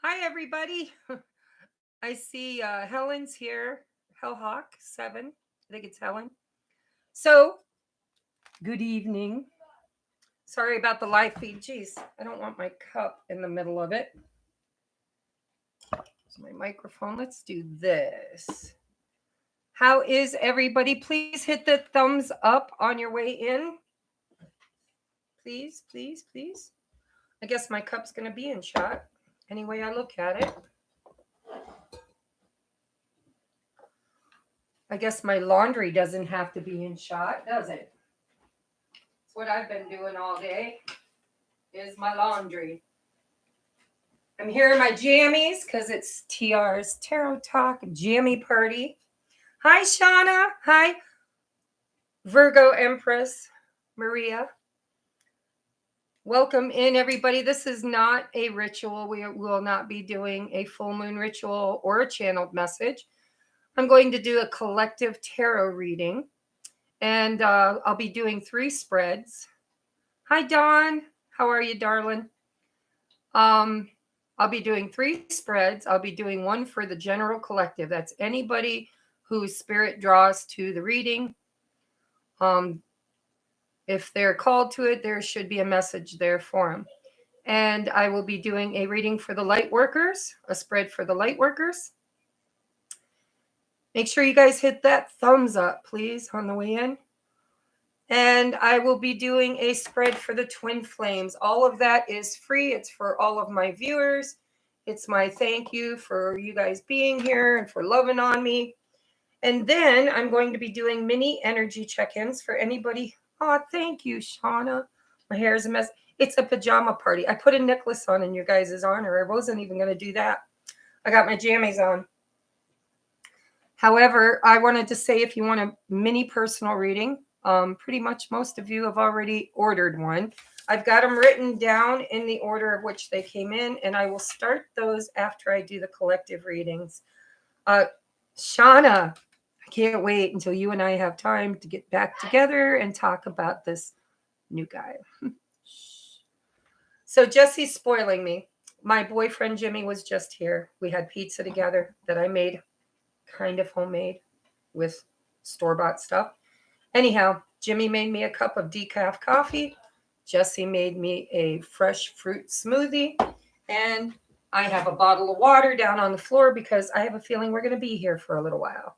Hi, everybody. I see Helen's here. Hellhawk7. I think it's Helen. So, good evening. Sorry about the live feed. Jeez, I don't want my cup in the middle of it. So my microphone. Let's do this. How is everybody? Please hit the thumbs up on your way in. Please, please, please. I guess my cup's going to be in shot. Any way I look at it. I guess my laundry doesn't have to be in shot, does it? It's what I've been doing all day, is my laundry. I'm here in my jammies because it's TR's Tarot Talk Jammy Party. Hi, Shauna. Hi, Virgo Empress Maria. Welcome in, everybody. This is not a ritual. We will not be doing a full moon ritual or a channeled message. I'm going to do a collective tarot reading, and I'll be doing 3 spreads. Hi, Dawn. How are you, darling? I'll be doing 3 spreads. I'll be doing one for the general collective. That's anybody whose spirit draws to the reading. If they're called to it, there should be a message there for them. And I will be doing a reading for the light workers, a spread for the light workers. Make sure you guys hit that thumbs up, please, on the way in. And I will be doing a spread for the twin flames. All of that is free. It's for all of my viewers. It's my thank you for you guys being here and for loving on me. And then I'm going to be doing mini energy check-ins for anybody. Oh, thank you, Shauna. My hair is a mess. It's a pajama party. I put a necklace on in your guys' honor. I wasn't even going to do that. I got my jammies on. However, I wanted to say if you want a mini personal reading, pretty much most of you have already ordered one. I've got them written down in the order of which they came in, and I will start those after I do the collective readings. Shauna, I can't wait until you and I have time to get back together and talk about this new guy. So Jesse's spoiling me. My boyfriend Jimmy was just here. We had pizza together that I made kind of homemade with store-bought stuff. Anyhow, Jimmy made me a cup of decaf coffee. Jesse made me a fresh fruit smoothie. And I have a bottle of water down on the floor because I have a feeling we're going to be here for a little while.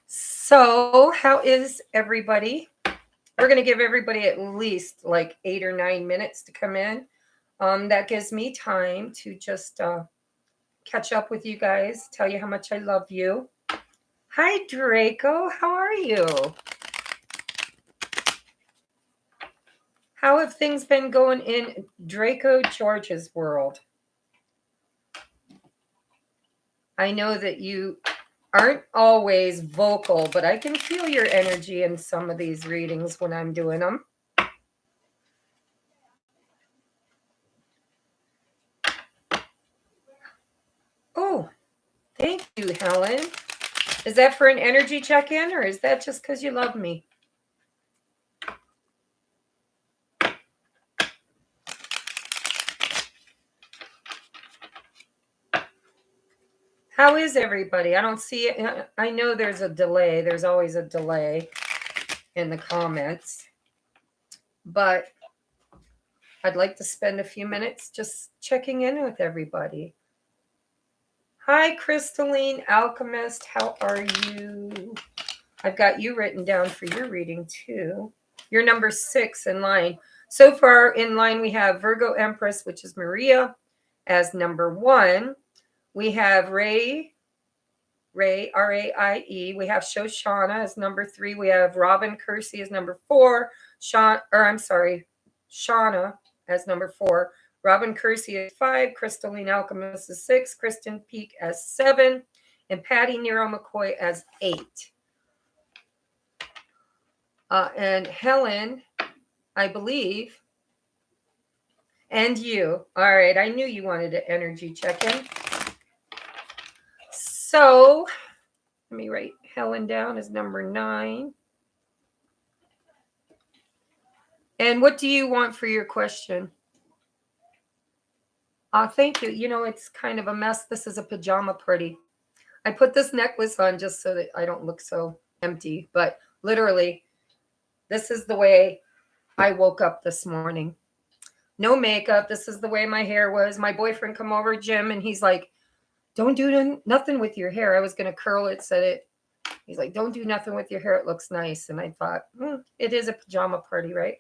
So, how is everybody? We're going to give everybody at least like 8 or 9 minutes to come in. That gives me time to just catch up with you guys, tell you how much I love you. Hi, Draco. How are you? How have things been going in Draco George's world? I know that you aren't always vocal, but I can feel your energy in some of these readings when I'm doing them. Oh, thank you, Helen. Is that for an energy check-in, or is that just because you love me? How is everybody? I don't see it. I know there's a delay. There's always a delay in the comments. But I'd like to spend a few minutes just checking in with everybody. Hi, Crystalline Alchemist. How are you? I've got you written down for your reading, too. You're number 6 in line. So far in line, we have Virgo Empress, which is Maria, as number 1. We have Ray, R-A-I-E. We have Shoshana as number 3. We have Robin Kersey as number 4. Shauna as number 4. Robin Kersey is 5. Crystalline Alchemist is 6. Kristen Peak as 7. And Patty Nero McCoy as 8. And Helen, I believe, and you. All right, I knew you wanted an energy check-in. So, let me write Helen down as number 9. And what do you want for your question? Thank you. You know, it's kind of a mess. This is a pajama party. I put this necklace on just so that I don't look so empty. But literally, this is the way I woke up this morning. No makeup. This is the way my hair was. My boyfriend come over, Jim, and he's like, don't do nothing with your hair. I was going to curl it, said it. He's like, don't do nothing with your hair. It looks nice. And I thought, it is a pajama party, right?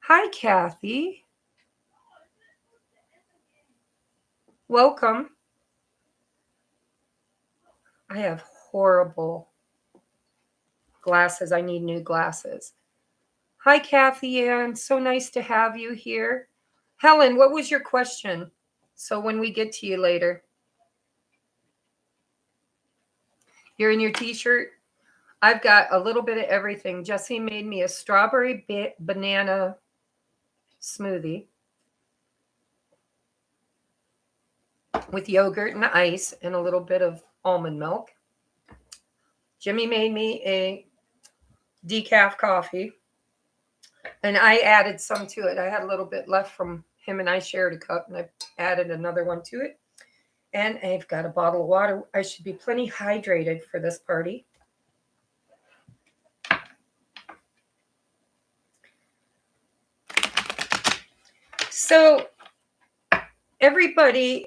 Hi, Kathy. Welcome. I have horrible glasses. I need new glasses. Hi, Kathy Ann. So nice to have you here. Helen, what was your question? So when we get to you later. You're in your t-shirt? I've got a little bit of everything. Jessie made me a strawberry banana smoothie with yogurt and ice and a little bit of almond milk. Jimmy made me a decaf coffee, and I added some to it. I had a little bit left from him, and I shared a cup, and I added another one to it. And I've got a bottle of water. I should be plenty hydrated for this party. So everybody,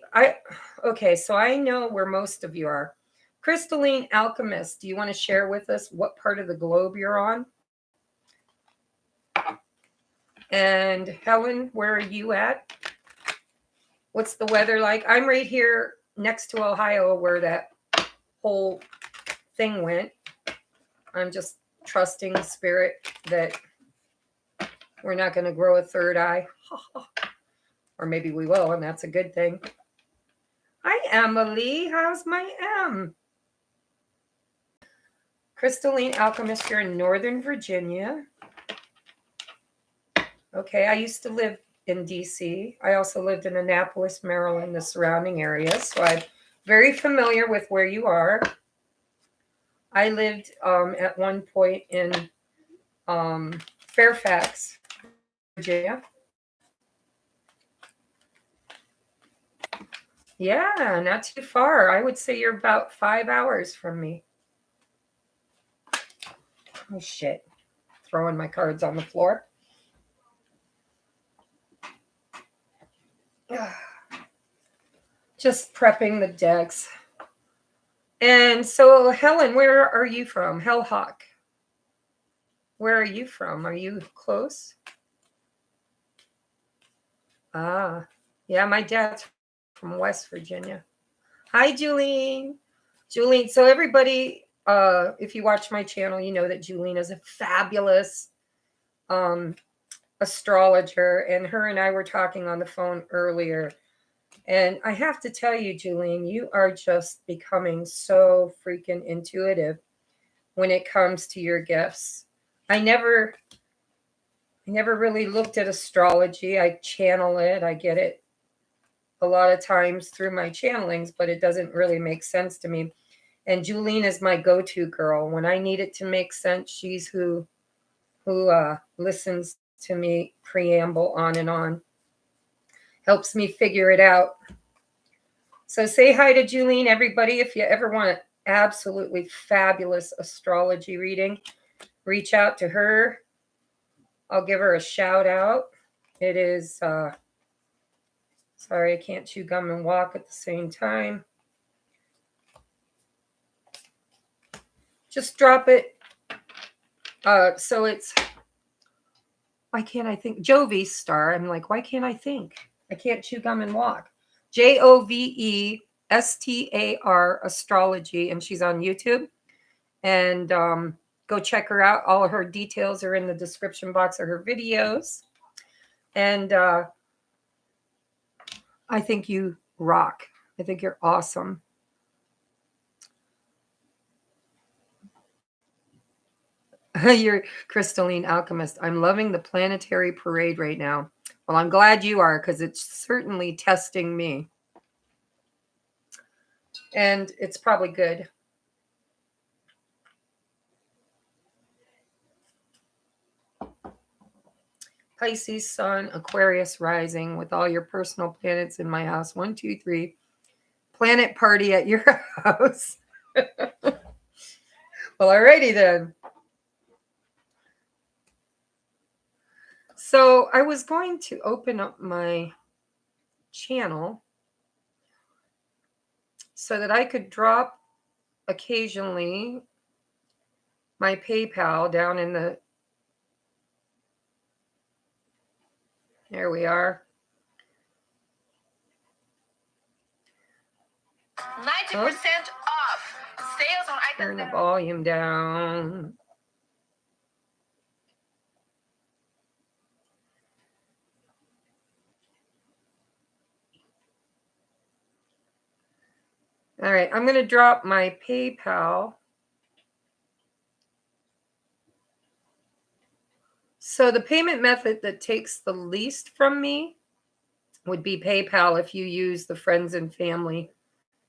so I know where most of you are. Crystalline Alchemist, do you want to share with us what part of the globe you're on? And Helen, where are you at? What's the weather like? I'm right here next to Ohio where that whole thing went. I'm just trusting spirit that we're not going to grow a third eye. Or maybe we will, and that's a good thing. Hi, Emily. How's my M? Crystalline Alchemist, you're in Northern Virginia. Okay, I used to live in DC. I also lived in Annapolis, Maryland, the surrounding areas. So I'm very familiar with where you are. I lived at one point in Fairfax, Virginia. Yeah, not too far. I would say you're about 5 hours from me. Oh, shit. Throwing my cards on the floor. Just prepping the decks. And so, Helen, where are you from? Hellhawk. Where are you from? Are you close? Ah, yeah, my dad's from West Virginia. Hi, Julene. Julene, so everybody, if you watch my channel, you know that Julene is a fabulous astrologer, and her and I were talking on the phone earlier. And I have to tell you, Julene, you are just becoming so freaking intuitive when it comes to your gifts. I never really looked at astrology. I channel it. I get it a lot of times through my channelings, but it doesn't really make sense to me. And Julene is my go-to girl. When I need it to make sense, she's who listens to me preamble on and on. Helps me figure it out. So say hi to Julene, everybody. If you ever want an absolutely fabulous astrology reading, reach out to her. I'll give her a shout out. It is, sorry, I can't chew gum and walk at the same time. Just drop it. So it's, why can't I think? Jove Star. I'm like, why can't I think? I can't chew gum and walk. JOVESTAR Astrology, and she's on YouTube. And go check her out. All of her details are in the description box of her videos. And I think you rock. I think you're awesome. You're Crystalline Alchemist. I'm loving the planetary parade right now. Well, I'm glad you are, because it's certainly testing me. And it's probably good. Pisces Sun, Aquarius rising with all your personal planets in my house. 1, 2, 3. Planet party at your house. Well, alrighty then. So I was going to open up my channel so that I could drop occasionally my PayPal down in the, there we are. 90% off. Sales on items. Turn the volume down. All right, I'm going to drop my PayPal. So the payment method that takes the least from me would be PayPal if you use the friends and family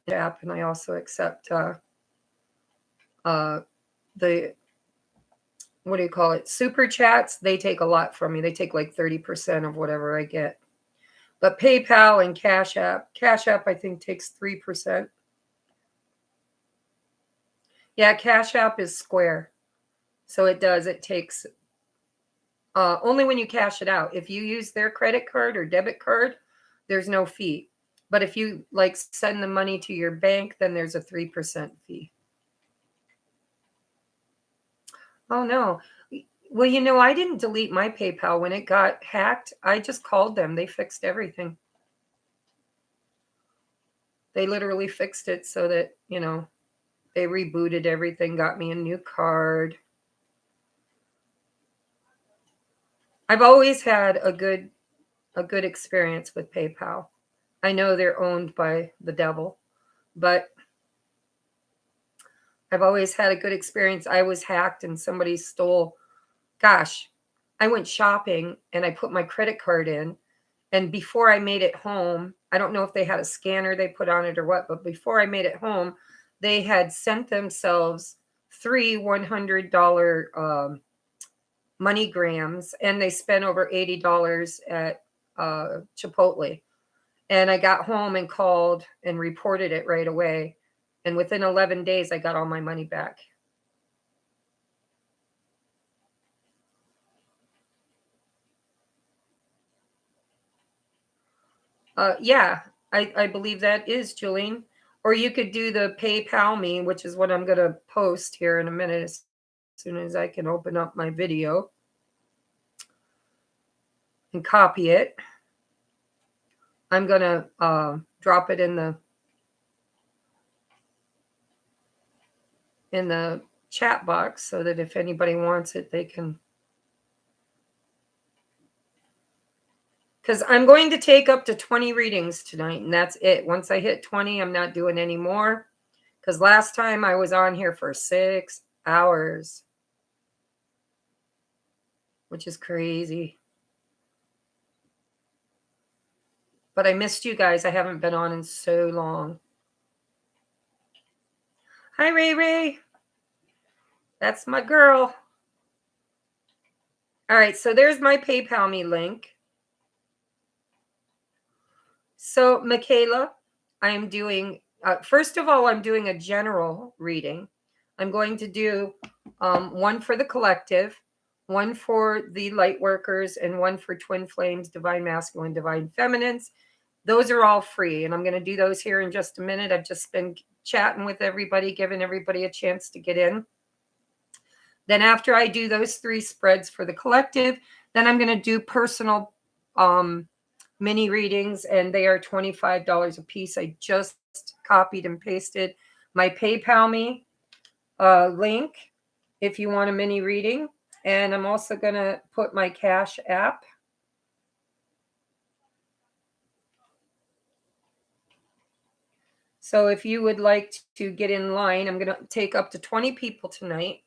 app, and I also accept the what do you call it? Super chats. They take a lot from me. They take like 30% of whatever I get. But PayPal and Cash App, I think takes 3%. Yeah, Cash App is Square. So it takes only when you cash it out. If you use their credit card or debit card, there's no fee. But if you like send the money to your bank, then there's a 3% fee. Oh, no. Well, you know, I didn't delete my PayPal when it got hacked. I just called them. They fixed everything. They literally fixed it so that, you know, they rebooted everything, got me a new card. I've always had a good experience with PayPal. I know they're owned by the devil, but I've always had a good experience. I was hacked and somebody stole, gosh, I went shopping and I put my credit card in. And before I made it home, I don't know if they had a scanner they put on it or what, but before I made it home, they had sent themselves 3 $100 MoneyGrams, and they spent over $80 at Chipotle. And I got home and called and reported it right away. And within 11 days, I got all my money back. Yeah, I believe that is, Julian. Or you could do the PayPal me, which is what I'm going to post here in a minute as soon as I can open up my video and copy it. I'm going to drop it in the chat box so that if anybody wants it, they can. Because I'm going to take up to 20 readings tonight, and that's it. Once I hit 20, I'm not doing any more. Because last time I was on here for 6 hours, which is crazy. But I missed you guys. I haven't been on in so long. Hi, Ray Ray. That's my girl. All right, so there's my PayPal me link. So, Michaela, I'm doing, first of all, I'm doing a general reading. I'm going to do one for the collective, one for the light workers, and one for twin flames, divine masculine, divine feminines. Those are all free, and I'm going to do those here in just a minute. I've just been chatting with everybody, giving everybody a chance to get in. Then after I do those 3 spreads for the collective, then I'm going to do personal mini readings, and they are $25 a piece. I just copied and pasted my PayPal me link if you want a mini reading. And I'm also going to put my Cash App. So if you would like to get in line, I'm going to take up to 20 people tonight.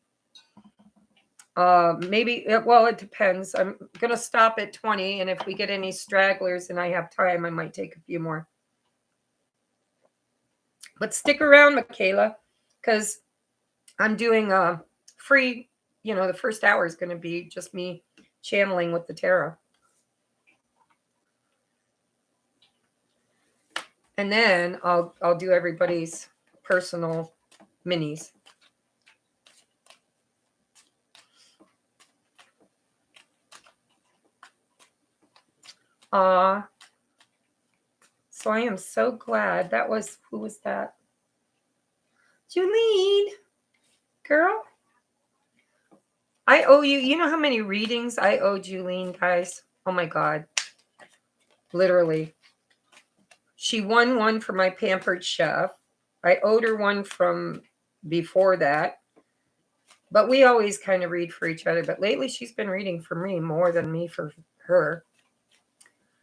Maybe, well, it depends. I'm going to stop at 20. And if we get any stragglers and I have time, I might take a few more. But stick around, Michaela, because I'm doing a free, you know, the first hour is going to be just me channeling with the tarot. And then I'll do everybody's personal minis. So I am so glad. Who was that? Julene, girl. I owe you. You know how many readings I owe Julene, guys? Oh my God. Literally. She won one for my Pampered Chef. I owed her one from before that. But we always kind of read for each other. But lately she's been reading for me more than me for her.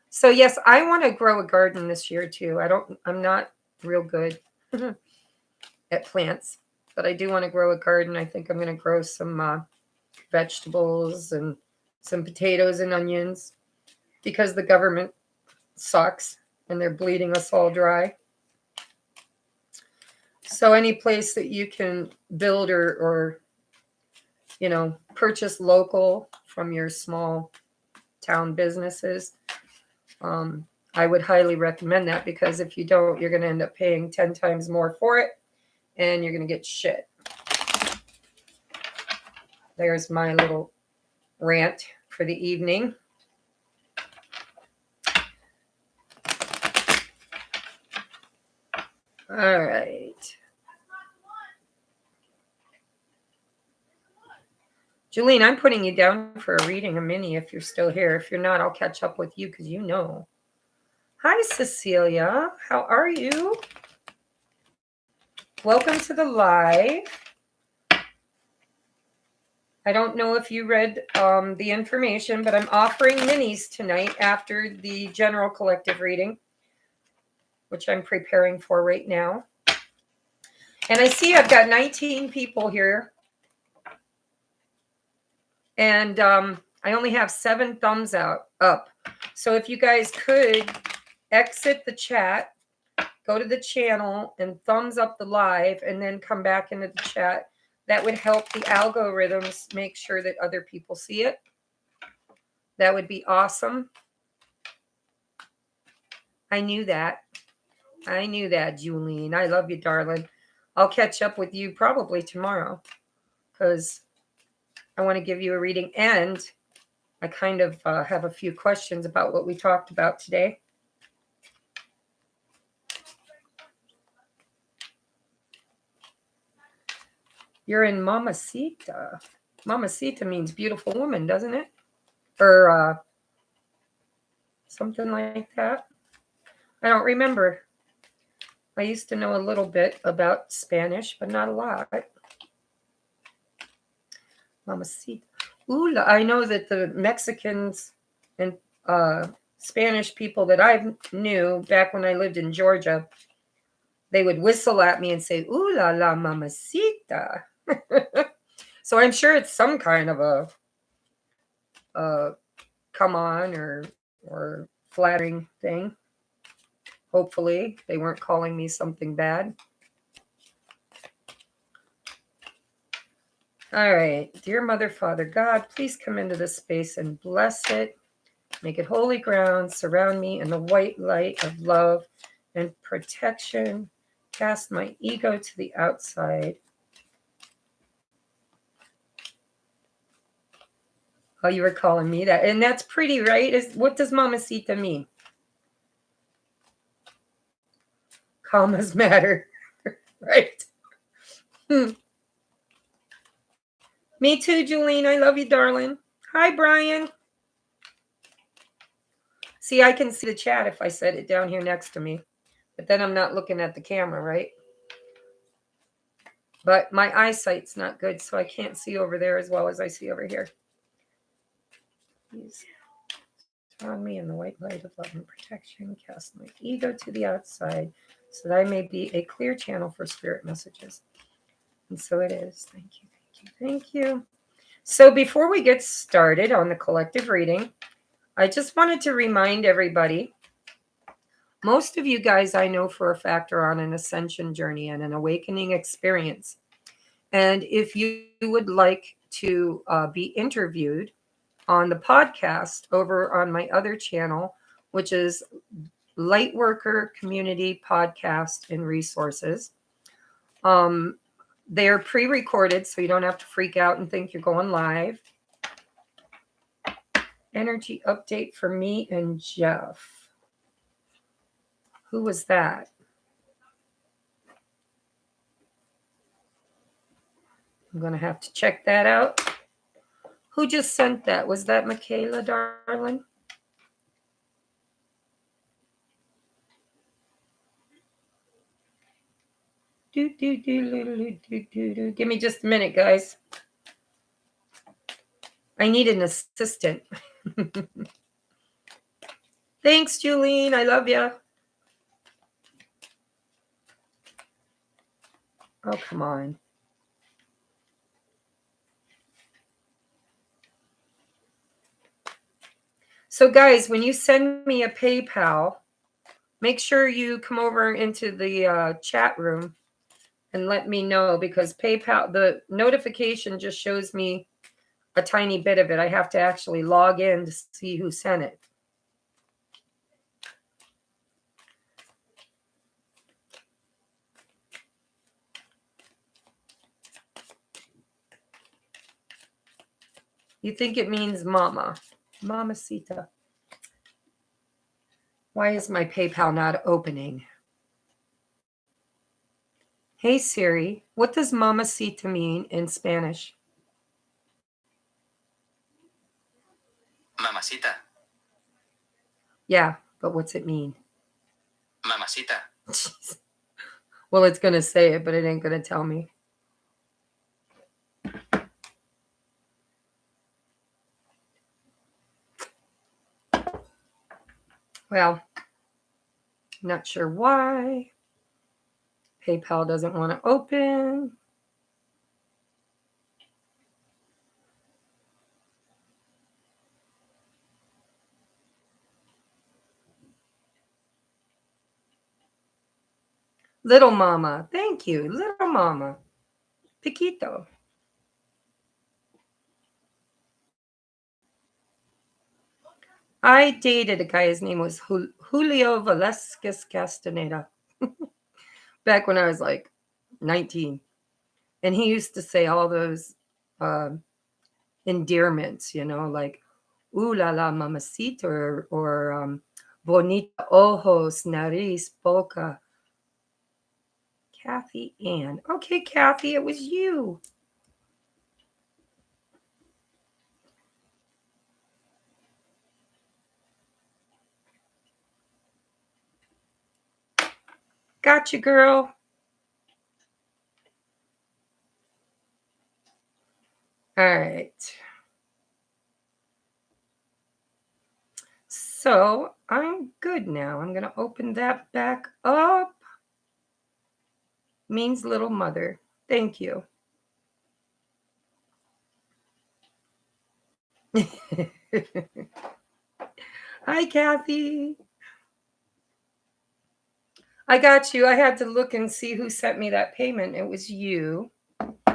So yes, I want to grow a garden this year too. I'm not real good at plants, but I do want to grow a garden. I think I'm going to grow some vegetables and some potatoes and onions because the government sucks and they're bleeding us all dry. So any place that you can build or purchase local from your small town businesses, I would highly recommend that, because if you don't, you're going to end up paying 10 times more for it and you're going to get shit. There's my little rant for the evening. All right. Julene, I'm putting you down for a reading, a mini, if you're still here. If you're not, I'll catch up with you because you know. Hi, Cecilia. How are you? Welcome to the live. I don't know if you read the information, but I'm offering minis tonight after the general collective reading, which I'm preparing for right now. And I see I've got 19 people here. And I only have 7 thumbs up. So if you guys could exit the chat, go to the channel and thumbs up the live, and then come back into the chat, that would help the algorithms make sure that other people see it. That would be awesome. I knew that. Julene. I love you, darling. I'll catch up with you probably tomorrow because I want to give you a reading, and I kind of have a few questions about what we talked about today. You're in Mamacita. Mamacita means beautiful woman, doesn't it? Or something like that. I don't remember. I used to know a little bit about Spanish, but not a lot. Mamacita. Ooh, I know that the Mexicans and Spanish people that I knew back when I lived in Georgia, they would whistle at me and say, "Ooh la la, mamacita." So I'm sure it's some kind of a come on or flattering thing. Hopefully they weren't calling me something bad. All right. Dear Mother, Father, God, please come into this space and bless it. Make it holy ground. Surround me in the white light of love and protection. Cast my ego to the outside. Oh, you were calling me that. And that's pretty, right? What does mamacita mean? Commas matter, right? Me too, Julene. I love you, darling. Hi, Brian. See, I can see the chat if I set it down here next to me. But then I'm not looking at the camera, right? But my eyesight's not good, so I can't see over there as well as I see over here. Please surround me in the white light of love and protection. Cast my ego to the outside so that I may be a clear channel for spirit messages. And so it is. Thank you, thank you, thank you. So before we get started on the collective reading, I just wanted to remind everybody, most of you guys I know for a fact are on an ascension journey and an awakening experience. And if you would like to be interviewed on the podcast over on my other channel, which is Lightworker Community Podcast and Resources. They're pre-recorded, so you don't have to freak out and think you're going live. Energy update for me and Jeff. Who was that? I'm going to have to check that out. Who just sent that? Was that Michaela, darling? Give me just a minute, guys. I need an assistant. Thanks, Julene. I love you. Oh, come on. So, guys, when you send me a PayPal, make sure you come over into the chat room and let me know, because PayPal, the notification just shows me a tiny bit of it. I have to actually log in to see who sent it. You think it means mama. Mamacita. Why is my PayPal not opening? Hey Siri, what does mamacita mean in Spanish? Mamacita. Yeah, but what's it mean? Mamacita. Well, it's going to say it, but it ain't going to tell me. Well, not sure why. PayPal doesn't want to open. Little Mama. Thank you, Little Mama. Piquito. I dated a guy, his name was Julio Velasquez Castaneda. Back when I was like 19. And he used to say all those endearments, you know, like, ooh la la mamacita, or bonita ojos, nariz, boca. Kathy Ann. Okay, Kathy, it was you. Gotcha, girl. All right. So I'm good now. I'm going to open that back up. Means little mother. Thank you. Hi, Kathy. I got you. I had to look and see who sent me that payment. It was you. All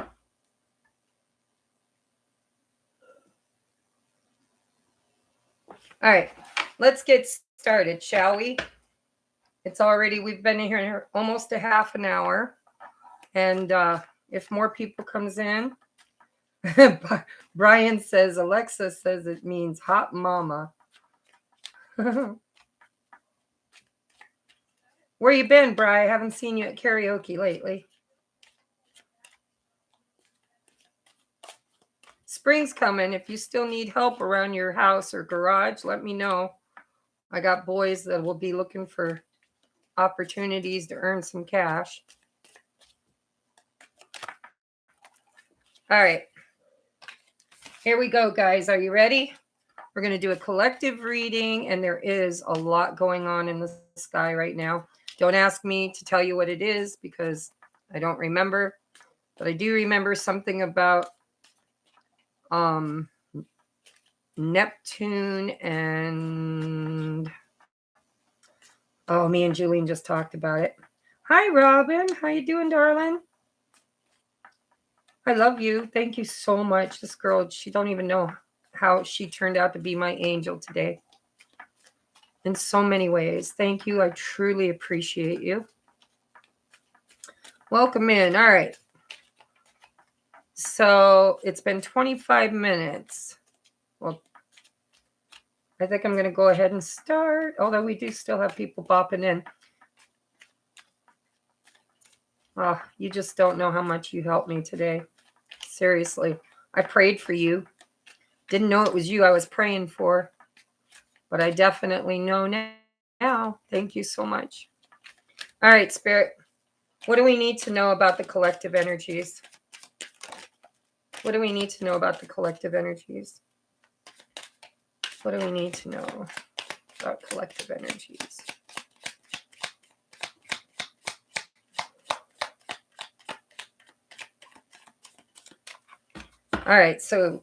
right. Let's get started, shall we? We've been in here almost a half an hour. And if more people comes in, Brian says, Alexa says it means hot mama. Where you been, Bri? I haven't seen you at karaoke lately. Spring's coming. If you still need help around your house or garage, let me know. I got boys that will be looking for opportunities to earn some cash. All right. Here we go, guys. Are you ready? We're going to do a collective reading, and there is a lot going on in the sky right now. Don't ask me to tell you what it is because I don't remember, but I do remember something about Neptune and me and Julian just talked about it. Hi, Robin. How you doing, darling? I love you. Thank you so much. This girl, she don't even know how she turned out to be my angel today. in so many ways. Thank you. I truly appreciate you. Welcome in. All right. So it's been 25 minutes. Well, I think I'm going to go ahead and start, although we do still have people bopping in. Oh, you just don't know how much you helped me today. Seriously. I prayed for you. Didn't know it was you I was praying for, but I definitely know now. Thank you so much. All right, Spirit. What do we need to know about the collective energies? What do we need to know about the collective energies? What do we need to know about collective energies? All right, so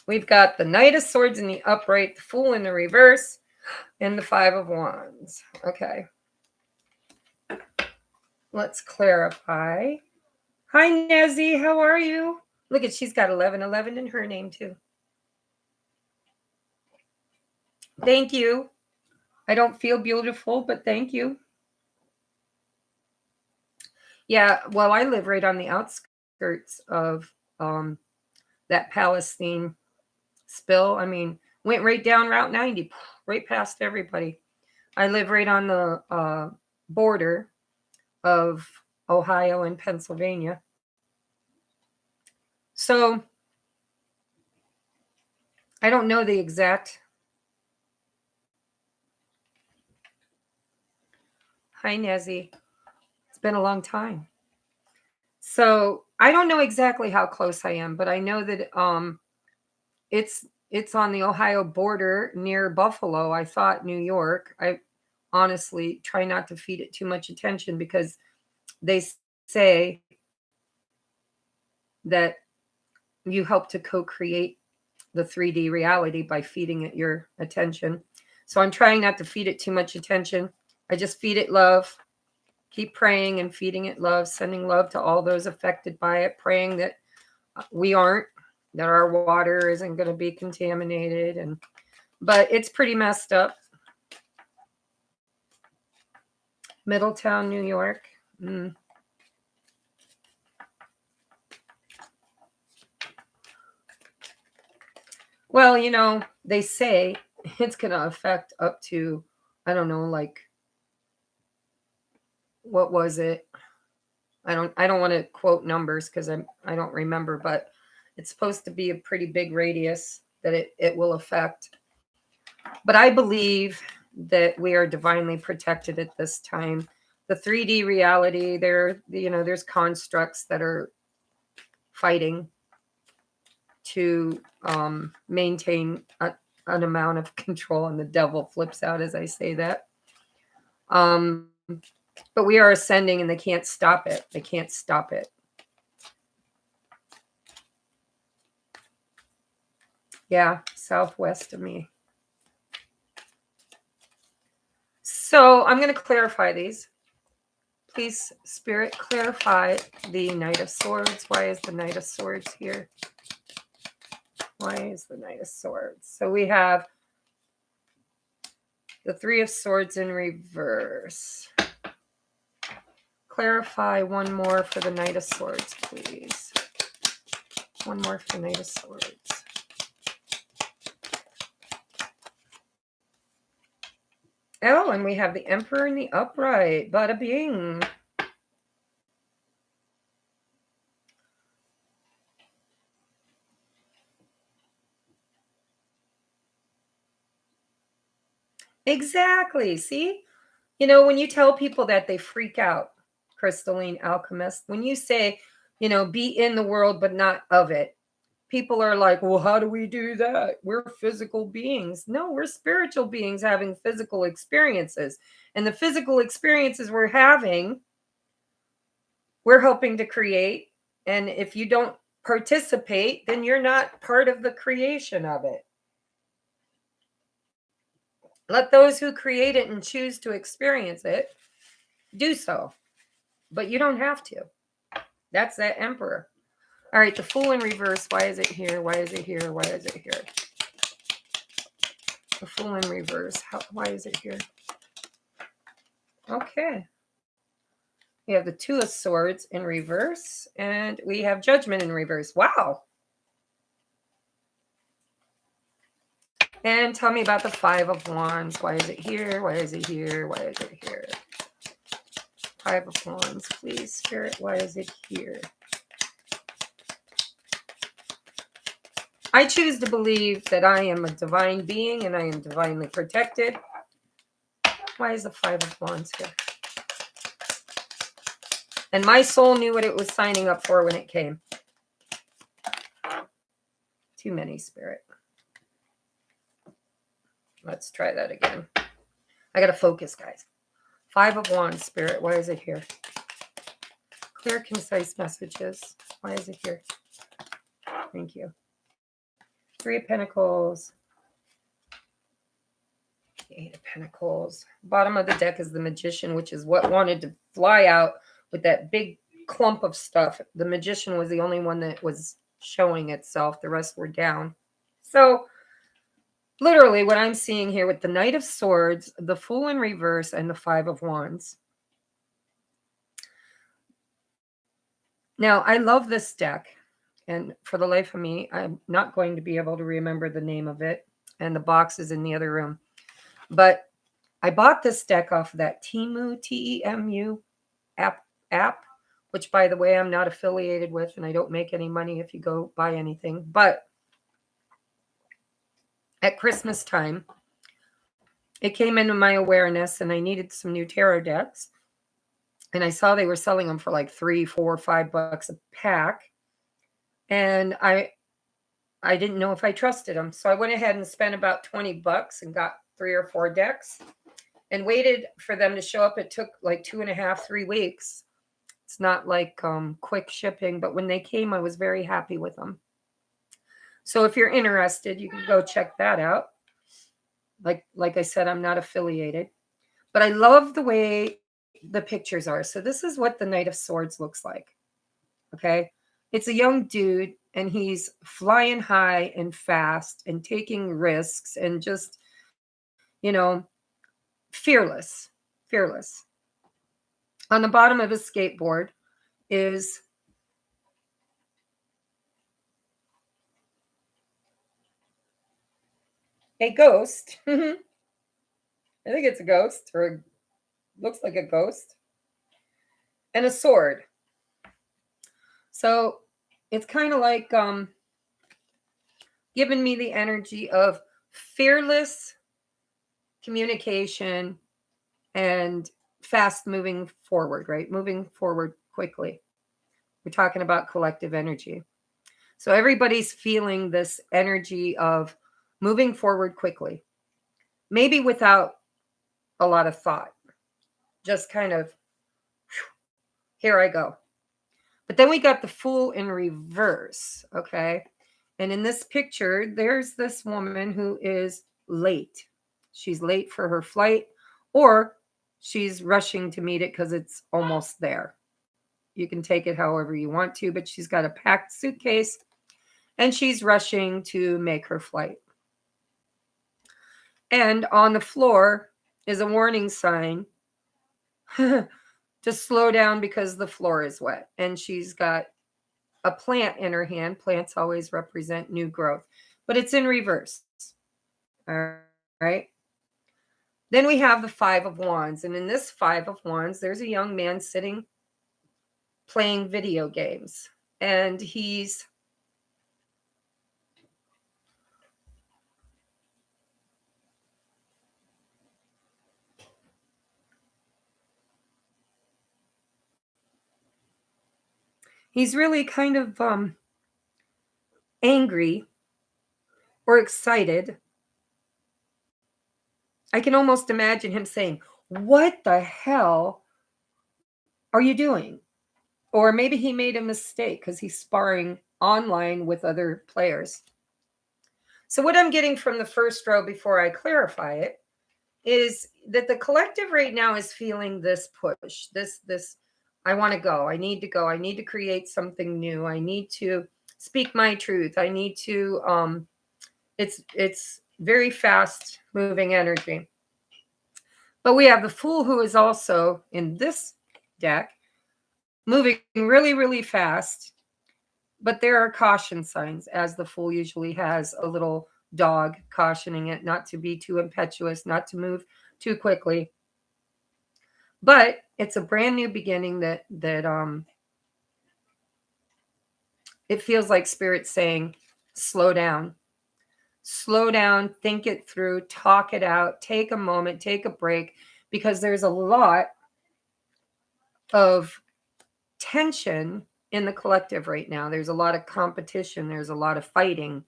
we've got the Knight of Swords in the upright, the Fool in the reverse, and the Five of Wands. Okay. Let's clarify. Hi, Nezzy. How are you? Look at, she's got 1111 in her name, too. Thank you. I don't feel beautiful, but thank you. Yeah, well, I live right on the outskirts of that Palestine spill. I mean, went right down Route 90, right past everybody. I live right on the border of Ohio and Pennsylvania. So I don't know the exact. Hi, Nezzy. It's been a long time. So I don't know exactly how close I am, but I know that it's on the Ohio border near Buffalo. I thought New York. I honestly try not to feed it too much attention because they say that you help to co-create the 3D reality by feeding it your attention. So I'm trying not to feed it too much attention. I just feed it love. Keep praying and feeding it love, sending love to all those affected by it, praying that we aren't, that our water isn't going to be contaminated. But it's pretty messed up. Middletown, New York. Well, you know, they say it's going to affect up to, I don't know, like, what was it? I don't want to quote numbers because I don't remember, but it's supposed to be a pretty big radius that it will affect. But I believe that we are divinely protected at this time. The 3D reality, there's constructs that are fighting to maintain an amount of control, and the devil flips out as I say that. But we are ascending, and they can't stop it. They can't stop it. Yeah, southwest of me. So I'm going to clarify these. Please, Spirit, clarify the Knight of Swords. Why is the Knight of Swords here? Why is the Knight of Swords? So we have the Three of Swords in reverse. Clarify one more for the Knight of Swords, please. One more for the Knight of Swords. Oh, and we have the Emperor in the upright. Bada bing. Exactly. See? You know, when you tell people that, they freak out, Crystalline Alchemist. When you say, be in the world but not of it, people are like, well, how do we do that? We're physical beings. No, we're spiritual beings having physical experiences. And the physical experiences we're having, we're helping to create. And if you don't participate, then you're not part of the creation of it. Let those who create it and choose to experience it do so. But you don't have to. That's that Emperor. All right, the Fool in reverse. Why is it here? Why is it here? Why is it here? The Fool in reverse. Why is it here? Okay. We have the Two of Swords in reverse, and we have Judgment in reverse. Wow. And tell me about the Five of Wands. Why is it here? Why is it here? Why is it here? Five of Wands, please, Spirit. Why is it here? I choose to believe that I am a divine being and I am divinely protected. Why is the Five of Wands here? And my soul knew what it was signing up for when it came. Too many, Spirit. Let's try that again. I got to focus, guys. Five of Wands, Spirit. Why is it here? Clear, concise messages. Why is it here? Thank you. Three of Pentacles. Eight of Pentacles. Bottom of the deck is the Magician, which is what wanted to fly out with that big clump of stuff. The Magician was the only one that was showing itself. The rest were down. So literally what I'm seeing here with the Knight of Swords, the Fool in reverse, and the Five of Wands. Now, I love this deck. And for the life of me, I'm not going to be able to remember the name of it. And the box is in the other room. But I bought this deck off of that Temu, T-E-M-U app, which, by the way, I'm not affiliated with, and I don't make any money if you go buy anything. But at Christmas time, it came into my awareness, and I needed some new tarot decks. And I saw they were selling them for like $3, $4, $5 a pack. And I didn't know if I trusted them. So I went ahead and spent about $20 and got 3 or 4 decks and waited for them to show up. It took like 2.5, 3 weeks. It's not like quick shipping, but when they came, I was very happy with them. So if you're interested, you can go check that out. Like I said, I'm not affiliated, but I love the way the pictures are. So this is what the Knight of Swords looks like. Okay. It's a young dude and he's flying high and fast and taking risks and just, fearless. On the bottom of his skateboard is a ghost. I think it's a ghost, or looks like a ghost, and a sword. So it's kind of like giving me the energy of fearless communication and fast moving forward, right? Moving forward quickly. We're talking about collective energy. So everybody's feeling this energy of moving forward quickly, maybe without a lot of thought, just kind of, here I go. But then we got the Fool in reverse, okay? And in this picture, there's this woman who is late. She's late for her flight, or she's rushing to meet it because it's almost there. You can take it however you want to, but she's got a packed suitcase and she's rushing to make her flight. And on the floor is a warning sign to slow down because the floor is wet. And she's got a plant in her hand. Plants always represent new growth, but it's in reverse. All right. Then we have the Five of Wands. And in this Five of Wands, there's a young man sitting playing video games. And he's really kind of angry or excited. I can almost imagine him saying, "What the hell are you doing?" Or maybe he made a mistake because he's sparring online with other players. So what I'm getting from the first row before I clarify it is that the collective right now is feeling this push, this, I want to go. I need to go. I need to create something new. I need to speak my truth. I need to, it's very fast moving energy. But we have the Fool, who is also in this deck, moving really, really fast. But there are caution signs, as the Fool usually has a little dog cautioning it not to be too impetuous, not to move too quickly. But it's a brand new beginning that it feels like Spirit saying, slow down. Slow down, think it through, talk it out, take a moment, take a break, because there's a lot of tension in the collective right now. There's a lot of competition, there's a lot of fighting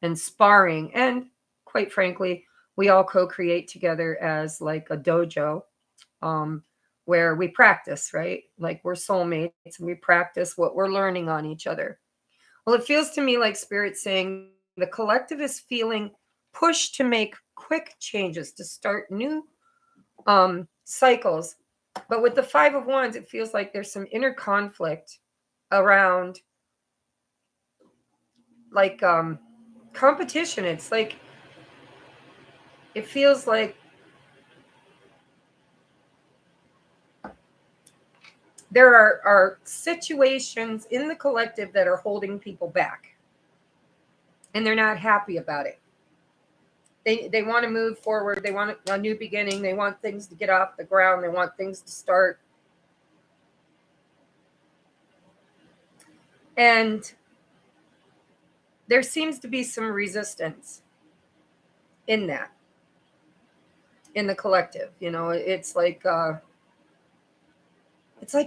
and sparring, and quite frankly, we all co-create together as like a dojo, where we practice, right? Like we're soulmates and we practice what we're learning on each other. Well, it feels to me like Spirit saying the collective is feeling pushed to make quick changes, to start new cycles. But with the Five of Wands, it feels like there's some inner conflict around like competition. It's like, it feels like there are situations in the collective that are holding people back, and they're not happy about it. They want to move forward. They want a new beginning. They want things to get off the ground. They want things to start. And there seems to be some resistance in that, in the collective. You know, it's like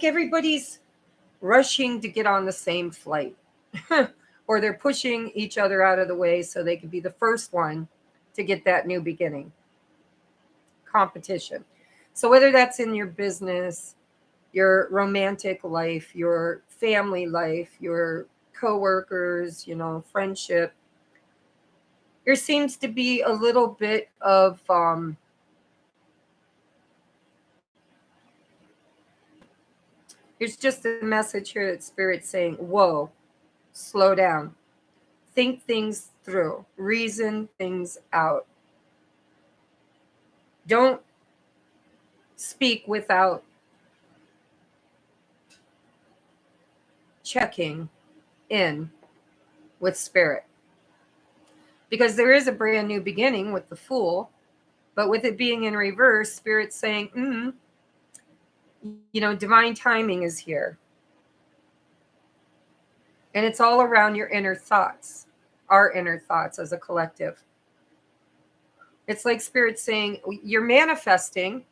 everybody's rushing to get on the same flight, or they're pushing each other out of the way so they could be the first one to get that new beginning. Competition. So whether that's in your business, your romantic life, your family life, your coworkers, you know, friendship, there seems to be a little bit of there's just a message here that Spirit's saying, whoa, slow down, think things through, reason things out. Don't speak without checking in with Spirit, because there is a brand new beginning with the Fool, but with it being in reverse, Spirit's saying, you know, divine timing is here. And it's all around your inner thoughts, our inner thoughts as a collective. It's like Spirit saying, you're manifesting.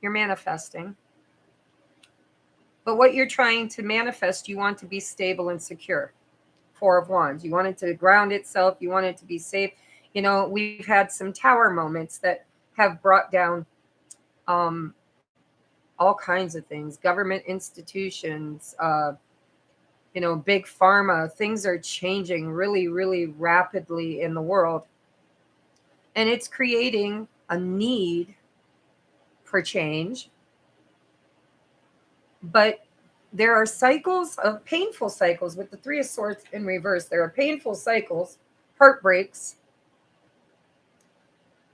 You're manifesting. But what you're trying to manifest, you want to be stable and secure. Four of Wands. You want it to ground itself. You want it to be safe. You know, we've had some tower moments that have brought down all kinds of things, government institutions, you know, big pharma. Things are changing really, really rapidly in the world. And it's creating a need for change. But there are cycles of painful cycles with the Three of Swords in reverse. There are painful cycles, heartbreaks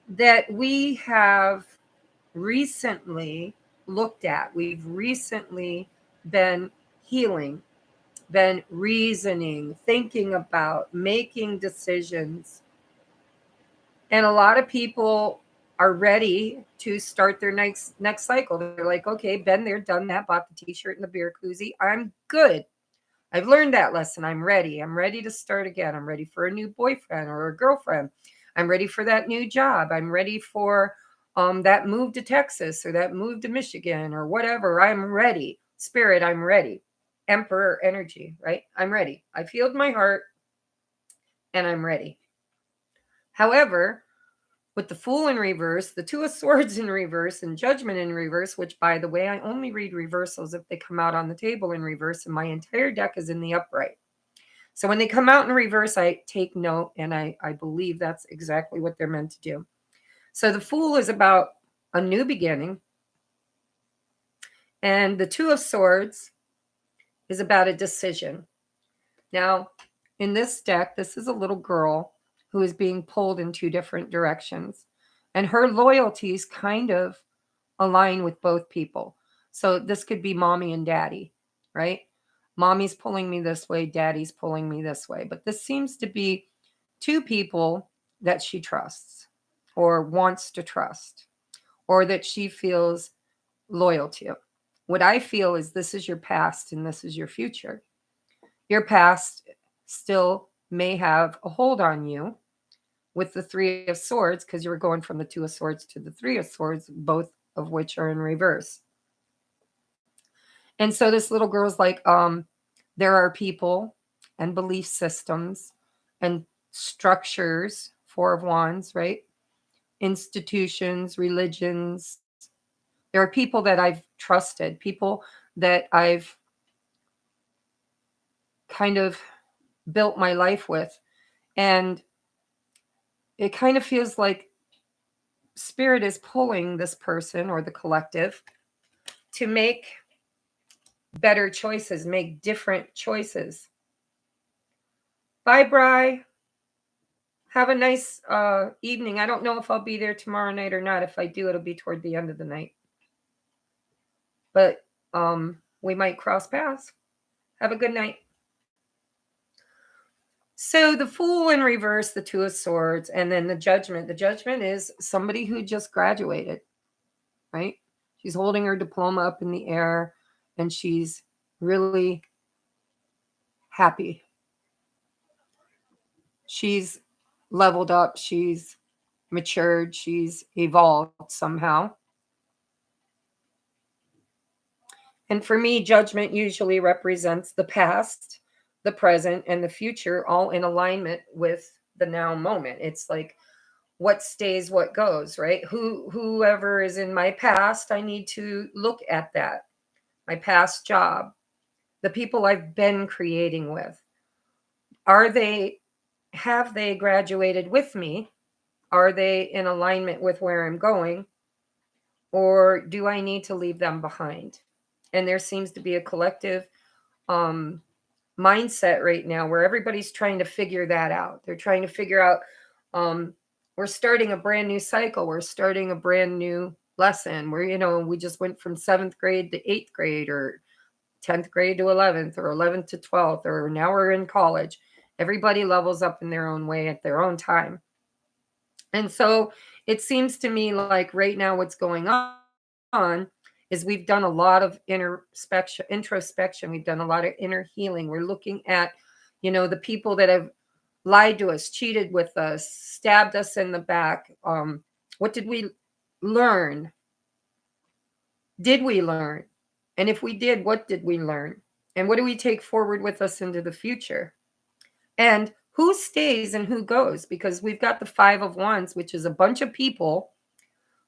that we have recently looked at. We've recently been healing, been reasoning, thinking about, making decisions. And a lot of people are ready to start their next cycle. They're like, okay, been there, done that, bought the t-shirt and the beer koozie. I'm good. I've learned that lesson. I'm ready. I'm ready to start again. I'm ready for a new boyfriend or a girlfriend. I'm ready for that new job. I'm ready for that move to Texas or that move to Michigan or whatever. I'm ready. Spirit, I'm ready. Emperor energy, right? I'm ready. I filled my heart and I'm ready. However, with the Fool in reverse, the Two of Swords in reverse, and Judgment in reverse, which, by the way, I only read reversals if they come out on the table in reverse, and my entire deck is in the upright. So when they come out in reverse, I take note, and I believe that's exactly what they're meant to do. So the Fool is about a new beginning, and the Two of Swords is about a decision. Now, in this deck, this is a little girl, who is being pulled in two different directions. And her loyalties kind of align with both people. So this could be mommy and daddy, right? Mommy's pulling me this way, daddy's pulling me this way. But this seems to be two people that she trusts or wants to trust or that she feels loyal to. What I feel is this is your past and this is your future. Your past still may have a hold on you with the Three of Swords because you were going from the Two of Swords to the Three of Swords, both of which are in reverse. And so this little girl's like, there are people and belief systems and structures, Four of Wands, right? Institutions, religions. There are people that I've trusted, people that I've kind of built my life with. And it kind of feels like spirit is pulling this person or the collective to make better choices, make different choices. Bye, Bri. Have a nice evening. I don't know if I'll be there tomorrow night or not. If I do, it'll be toward the end of the night. But we might cross paths. Have a good night. So the Fool in reverse, the Two of Swords, and then the Judgment. The Judgment is somebody who just graduated, right? She's holding her diploma up in the air and she's really happy. She's leveled up, she's matured, she's evolved somehow. And for me, Judgment usually represents the past, the present, and the future, all in alignment with the now moment. It's like what stays, what goes, right? Whoever is in my past, I need to look at that. My past job, the people I've been creating with. Have they graduated with me? Are they in alignment with where I'm going? Or do I need to leave them behind? And there seems to be a collective um, mindset right now where everybody's trying to figure that out. They're trying to figure out um, we're starting a brand new cycle. We're starting a brand new lesson where, we just went from seventh grade to eighth grade or 10th grade to 11th or 11th to 12th, or now we're in college. Everybody levels up in their own way at their own time. And so it seems to me like right now what's going on is we've done a lot of introspection. We've done a lot of inner healing. We're looking at, the people that have lied to us, cheated with us, stabbed us in the back. What did we learn? Did we learn? And if we did, what did we learn? And what do we take forward with us into the future? And who stays and who goes? Because we've got the Five of Wands, which is a bunch of people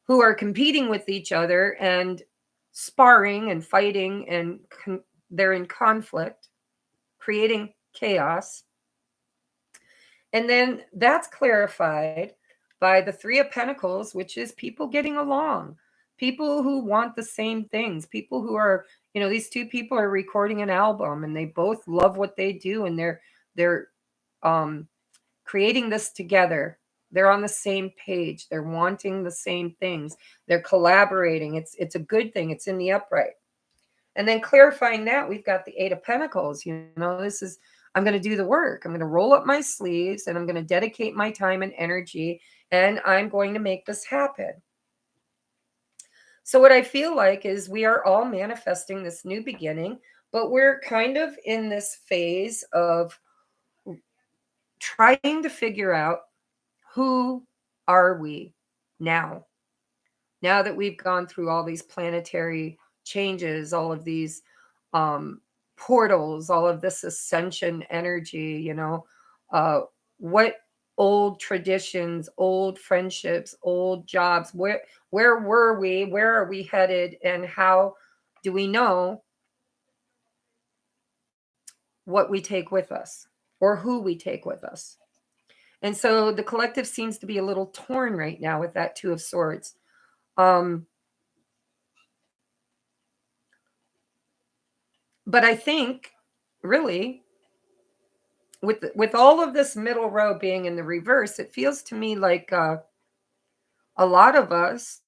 who are competing with each other and sparring and fighting, and they're in conflict, creating chaos. And then that's clarified by the Three of Pentacles, which is people getting along, people who want the same things, people who are, these two people are recording an album and they both love what they do, and they're creating this together. They're on the same page. They're wanting the same things. They're collaborating. It's a good thing. It's in the upright. And then clarifying that, we've got the Eight of Pentacles. This is, I'm going to do the work. I'm going to roll up my sleeves and I'm going to dedicate my time and energy, and I'm going to make this happen. So what I feel like is we are all manifesting this new beginning, but we're kind of in this phase of trying to figure out who are we now that we've gone through all these planetary changes, all of these portals, all of this ascension energy, what old traditions, old friendships, old jobs, where were we, where are we headed, and how do we know what we take with us or who we take with us? And so the collective seems to be a little torn right now with that Two of Swords. But I think really with all of this middle row being in the reverse, it feels to me like a lot of us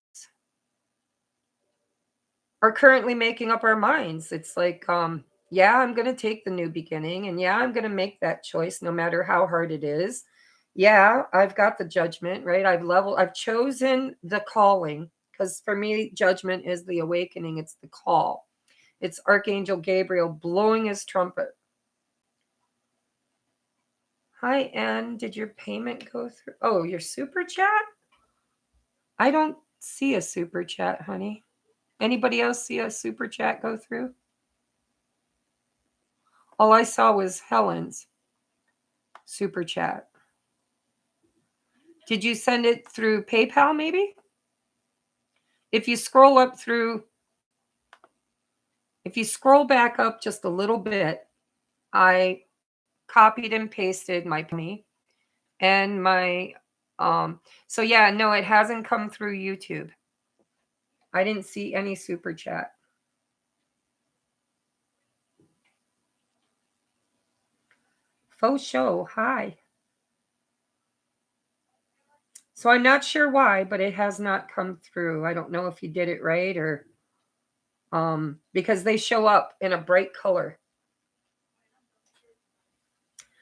are currently making up our minds. It's like, yeah, I'm going to take the new beginning, and yeah, I'm going to make that choice no matter how hard it is. Yeah, I've got the judgment, right? I've chosen the calling, because for me, judgment is the awakening, it's the call. It's Archangel Gabriel blowing his trumpet. Hi, Anne. Did your payment go through? Oh, your super chat? I don't see a super chat, honey. Anybody else see a super chat go through? All I saw was Helen's super chat. Did you send it through PayPal maybe? If you scroll back up just a little bit, I copied and pasted my me and my so yeah, no, it hasn't come through YouTube. I didn't see any super chat. Faux show, hi. So I'm not sure why, but it has not come through. I don't know if you did it right or because they show up in a bright color.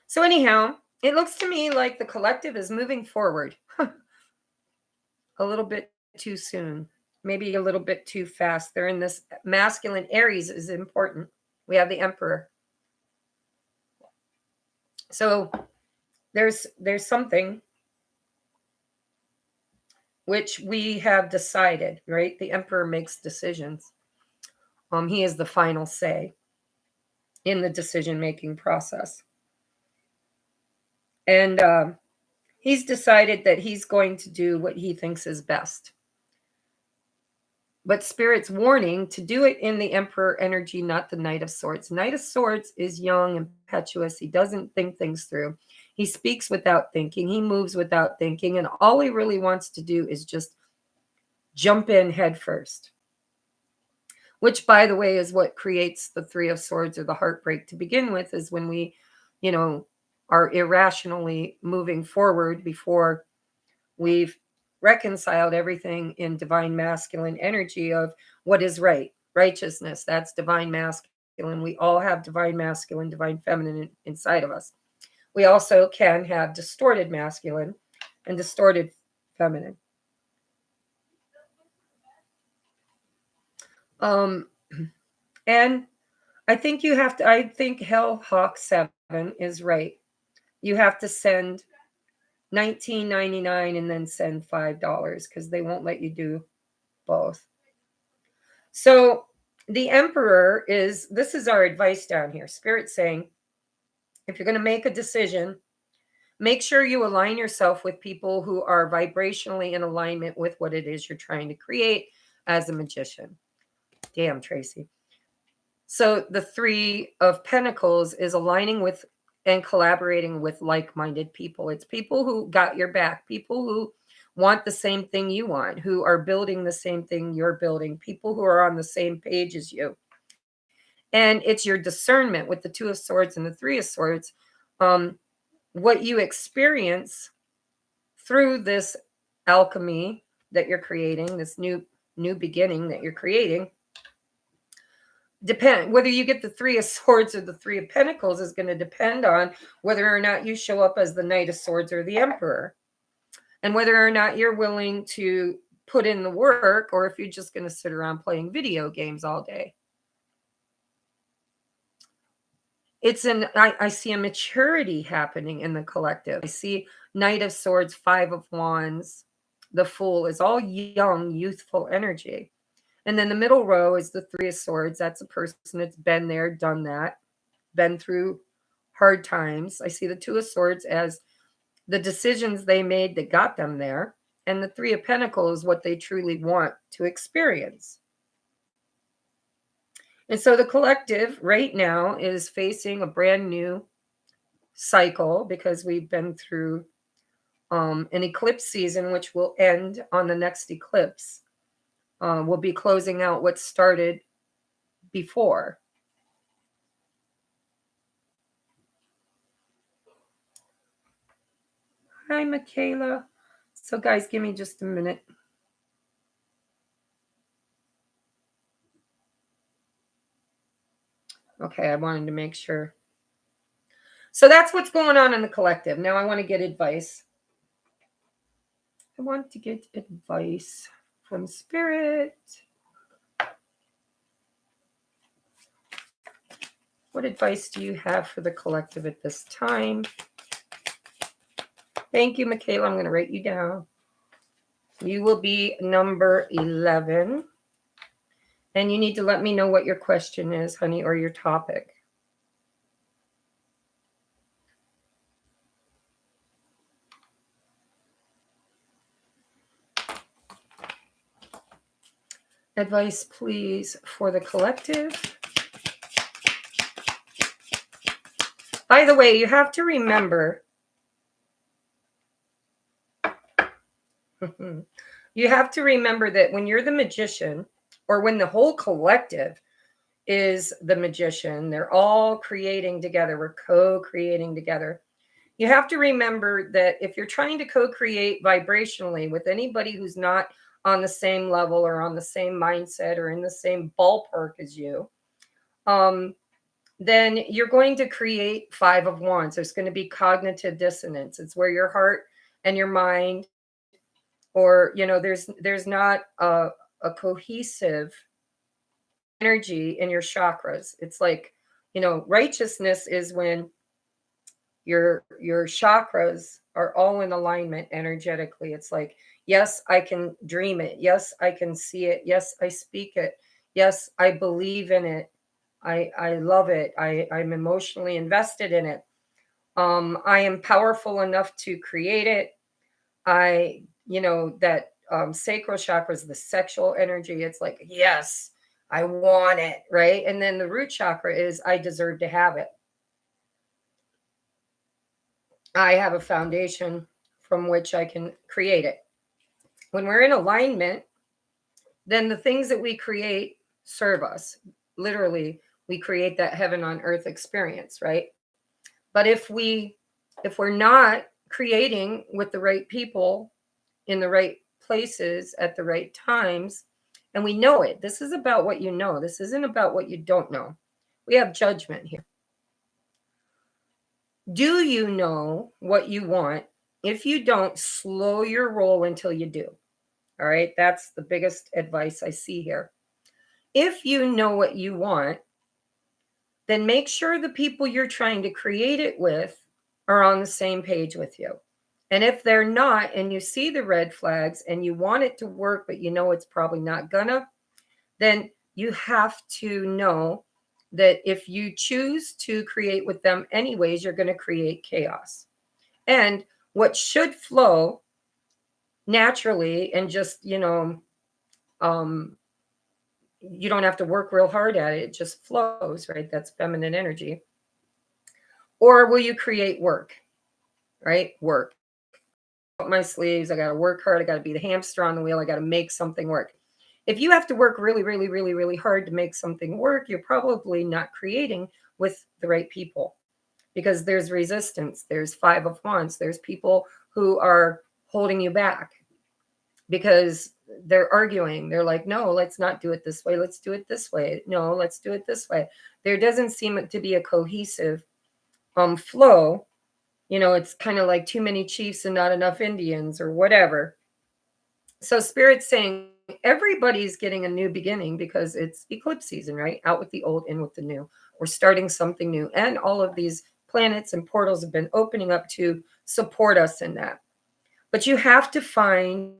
So anyhow, it looks to me like the collective is moving forward a little bit too soon, maybe a little bit too fast. They're in this masculine. Aries is important. We have the Emperor. So there's something which we have decided, right? The Emperor makes decisions. He is the final say in the decision-making process. And he's decided that he's going to do what he thinks is best. But Spirit's warning to do it in the Emperor energy, not the Knight of Swords. Knight of Swords is young, impetuous. He doesn't think things through. He speaks without thinking. He moves without thinking. And all he really wants to do is just jump in head first. Which, by the way, is what creates the Three of Swords or the heartbreak to begin with, is when we, are irrationally moving forward before we've reconciled everything in divine masculine energy of what is right. Righteousness, that's divine masculine. We all have divine masculine, divine feminine inside of us. We also can have distorted masculine and distorted feminine. And I think I think Hell Hawk 7 is right. You have to send $19.99 and then send $5 because they won't let you do both. So the Emperor this is our advice down here. Spirit saying, if you're going to make a decision, make sure you align yourself with people who are vibrationally in alignment with what it is you're trying to create as a magician. Damn, Tracy. So the Three of Pentacles is aligning with and collaborating with like-minded people. It's people who got your back, people who want the same thing you want, who are building the same thing you're building, people who are on the same page as you. And it's your discernment with the Two of Swords and the Three of Swords, what you experience through this alchemy that you're creating, this new beginning that you're creating. Depend whether you get the Three of Swords or the Three of Pentacles is going to depend on whether or not you show up as the Knight of Swords or the Emperor, and whether or not you're willing to put in the work, or if you're just going to sit around playing video games all day. I see a maturity happening in the collective. I see Knight of Swords, Five of Wands, the Fool is all young, youthful energy. And then the middle row is the Three of Swords. That's a person that's been there, done that, been through hard times. I see the Two of Swords as the decisions they made that got them there. And the Three of Pentacles, what they truly want to experience. And so the collective right now is facing a brand new cycle because we've been through an eclipse season, which will end on the next eclipse. We'll be closing out what started before. Hi, Michaela. So, guys, give me just a minute. Okay, I wanted to make sure. So that's what's going on in the collective. Now I want to get advice. I want to get advice from Spirit. What advice do you have for the collective at this time? Thank you, Michaela. I'm going to write you down. You will be number 11. And you need to let me know what your question is, honey, or your topic. Advice, please, for the collective. By the way, you have to remember, you have to remember that when you're the magician, or when the whole collective is the magician, they're all creating together, we're co-creating together. You have to remember that if you're trying to co-create vibrationally with anybody who's not on the same level or on the same mindset or in the same ballpark as you, then you're going to create 5 of Wands. There's going to be cognitive dissonance. It's where your heart and your mind, or there's not a cohesive energy in your chakras. It's like, righteousness is when your chakras are all in alignment energetically. It's like, yes, I can dream it. Yes, I can see it. Yes, I speak it. Yes, I believe in it. I love it. I'm emotionally invested in it. I am powerful enough to create it. That sacral chakra is the sexual energy. It's like, yes, I want it, right? And then the root chakra is I deserve to have it. I have a foundation from which I can create it. When we're in alignment, then the things that we create serve us. Literally, we create that heaven on earth experience, right? But if we're not creating with the right people in the right places at the right times, and we know it. This is about what you know. This isn't about what you don't know. We have judgment here. Do you know what you want? If you don't, slow your roll until you do. All right. That's the biggest advice I see here. If you know what you want, then make sure the people you're trying to create it with are on the same page with you. And if they're not, and you see the red flags and you want it to work, but you know it's probably not gonna, then you have to know that if you choose to create with them anyways, you're going to create chaos. And what should flow naturally and just, you don't have to work real hard at it. It just flows, right? That's feminine energy. Or will you create work, right? Work. Up my sleeves. I got to work hard. I got to be the hamster on the wheel. I got to make something work. If you have to work really, really, really, really hard to make something work, you're probably not creating with the right people, because there's resistance. There's 5 of Wands. There's people who are holding you back because they're arguing. They're like, no, let's not do it this way. Let's do it this way. No, let's do it this way. There doesn't seem to be a cohesive flow. It's kind of like too many chiefs and not enough Indians or whatever. So Spirit's saying everybody's getting a new beginning because it's eclipse season, right? Out with the old, in with the new. We're starting something new. And all of these planets and portals have been opening up to support us in that. But you have to find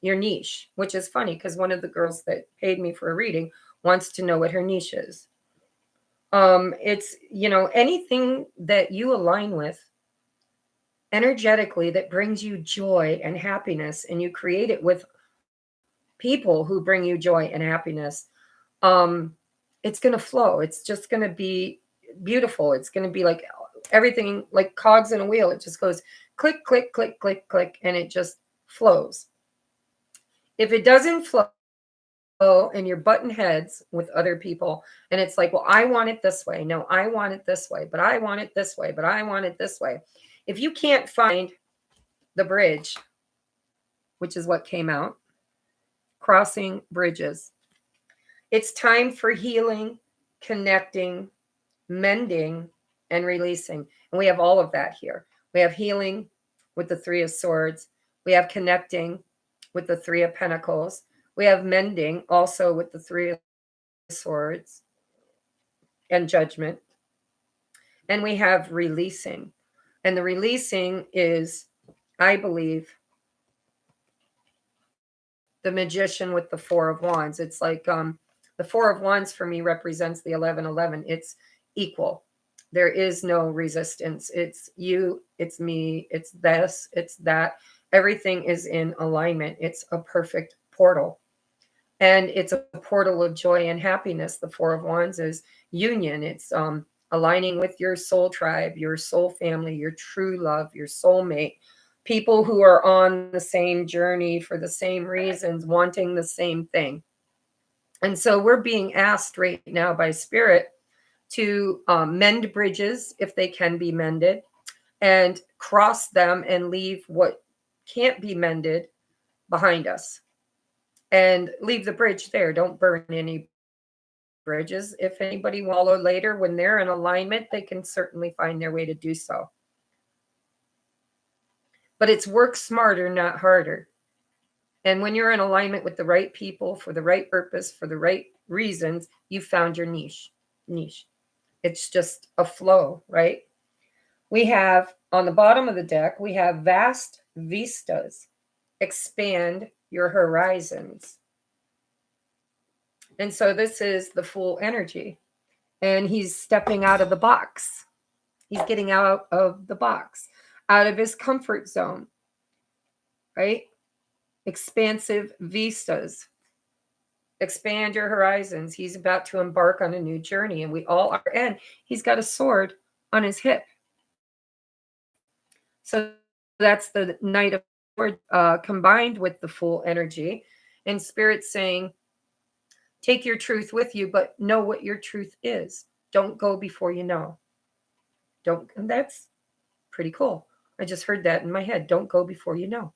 your niche, which is funny because one of the girls that paid me for a reading wants to know what her niche is. It's, anything that you align with energetically that brings you joy and happiness, and you create it with people who bring you joy and happiness, it's going to flow. It's just going to be beautiful. It's going to be like everything, like cogs in a wheel. It just goes click, click, click, click, click, and it just flows. If it doesn't flow and you're butting heads with other people, and it's like, well, I want it this way. No, I want it this way, but I want it this way, but I want it this way. If you can't find the bridge, which is what came out. Crossing bridges. It's time for healing, connecting, mending, and releasing. And we have all of that here. We have healing with the Three of Swords. We have connecting with the Three of Pentacles. We have mending also with the Three of Swords and Judgment. And we have releasing. And the releasing is, I believe, the Magician with the Four of Wands. It's like the Four of Wands for me represents the 1111. It's equal. There is no resistance. It's you, it's me, it's this, it's that. Everything is in alignment. It's a perfect portal. And it's a portal of joy and happiness. The Four of Wands is union. It's aligning with your soul tribe, your soul family, your true love, your soulmate, people who are on the same journey for the same reasons, wanting the same thing. And so we're being asked right now by Spirit to mend bridges if they can be mended, and cross them and leave what can't be mended behind us, and leave the bridge there. Don't burn any bridges. If anybody will follow later when they're in alignment, they can certainly find their way to do so. But it's work smarter, not harder. And when you're in alignment with the right people for the right purpose, for the right reasons, you found your niche. It's just a flow, right? We have on the bottom of the deck, we have vast vistas. Expand your horizons. And so this is the Fool energy. And he's stepping out of the box. He's getting out of the box, out of his comfort zone, right? Expansive vistas. Expand your horizons. He's about to embark on a new journey, and we all are. And he's got a sword on his hip. So that's the Knight of Swords combined with the Fool energy. And Spirit's saying, take your truth with you, but know what your truth is. Don't go before you know. And that's pretty cool. I just heard that in my head. Don't go before you know.